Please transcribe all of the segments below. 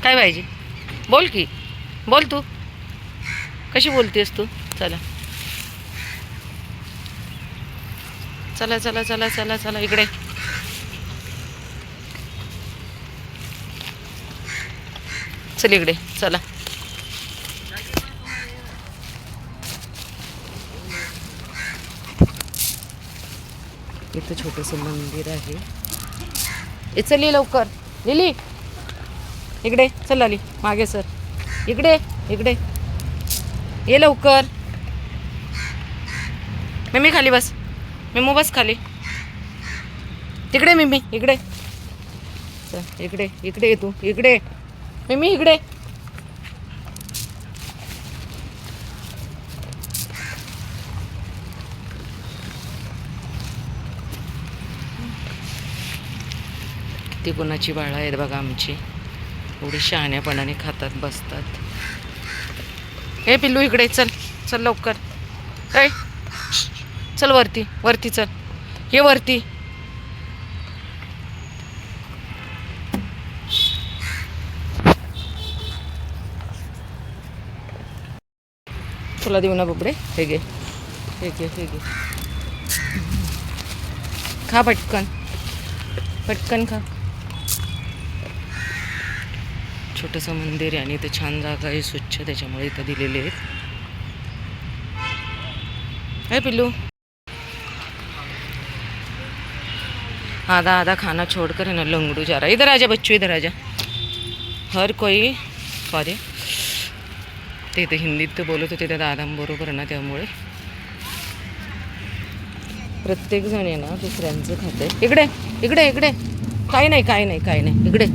काय पाहिजे? बोल की, बोल तू. कशी बोलतेस तू? चला चला चला चला चला चला इकडे. चल इकडे चला. इथं छोटंसं मंदिर आहे. चल ये लवकर लिली. इकडे चल आली मागे सर. इकडे इकडे ये लवकर. मिमी खाली बस. मिमू बस खाली. तिकडे मिमी इकडे. चल इकडे इकडे ये तू इकडे. मिमी इकडे. ती कोणाची बाळं आहेत बघा आमची. एवढी शहाण्यापणाने खातात बसतात. हे पिल्लू इकडे चल. चल लवकर. ए चल वरती वरती चल. ये वरती. तुला देऊ ना बुबडे. हे घे हे घे हे घे. खा पटकन पटकन खा. छोटंसं मंदिर आहे आणि इथं छान जागा आहे स्वच्छ, त्याच्यामुळे इथं दिलेले आहेत. हे पिल्लू. आधा आधा खाना छोड़ कर है ना लंगड़ू जा रहा है. इधर आजा बच्चू इधर आजा. हर कोई सॉरी ते इथे हिंदीत ते बोलत होते त्या दादांबरोबर ना, त्यामुळे प्रत्येक जण आहे ना दुसऱ्यांचं खाते. इकडे इकडे इकडे. काही नाही काही नाही काही नाही. इकडे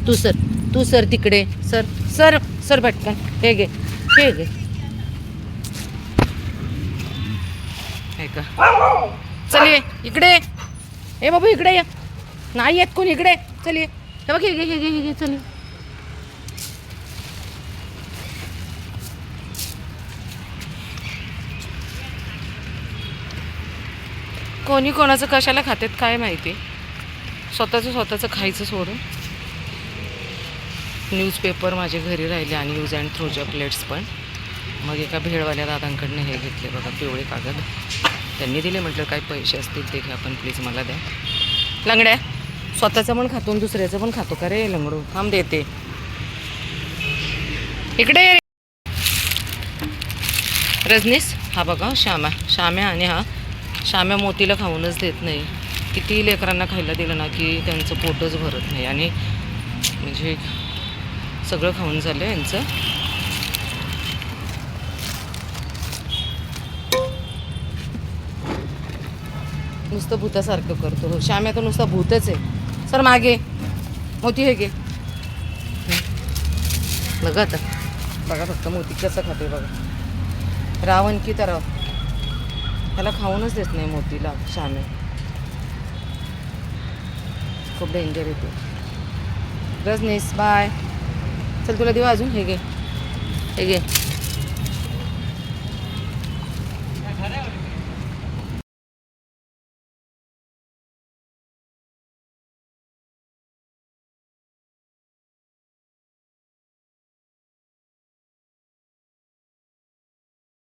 तू सर तू सर तिकडे सर सर सर पटकन. हे घे हे घे. हे का चलिए इकडे. ए बाबू इकडे या. नाही येत कोण इकडे. चलिए हे बघ हे घे हे घे हे घे. चलिए कोणी कोणाचं कशाला खातात काय माहिती. स्वतःचं खायचं सोडून. न्यूजपेपर माझे घरी राहिले आणि यूज अँड थ्रोच्या प्लेट्स पण. मग एका भेळवाल्या दादांकडनं हे घेतले बघा पिवळे कागद. त्यांनी दिले. म्हटलं काय पैसे असतील ते घ्या पण प्लीज मला द्या. लंगड्या स्वतःचं पण खातो आणि दुसऱ्याचं पण खातो का रे लंगडू. थांब देते. इकडे रजनीश. हा बघा श्याम्या आणि हा श्याम्या मोतीला खाऊनच देत नाही. किती लेकरांना खायला दिलं ना की त्यांचं पोटच भरत नाही. आणि म्हणजे सगळं खाऊन झालं यांचं. नुसतं भूतासारखं करतो. श्याम्या तर नुसता भूतच आहे. सर मागे मोती हे घे. बघा आता बघा फक्त मोती कसं खाते बघा. रावण की तर त्याला खाऊनच देत नाही मोतीला श्याम्या. खूप डेंजर येते. रजनीश बाय. चल तुला देऊ अजून. हे घे हे घे.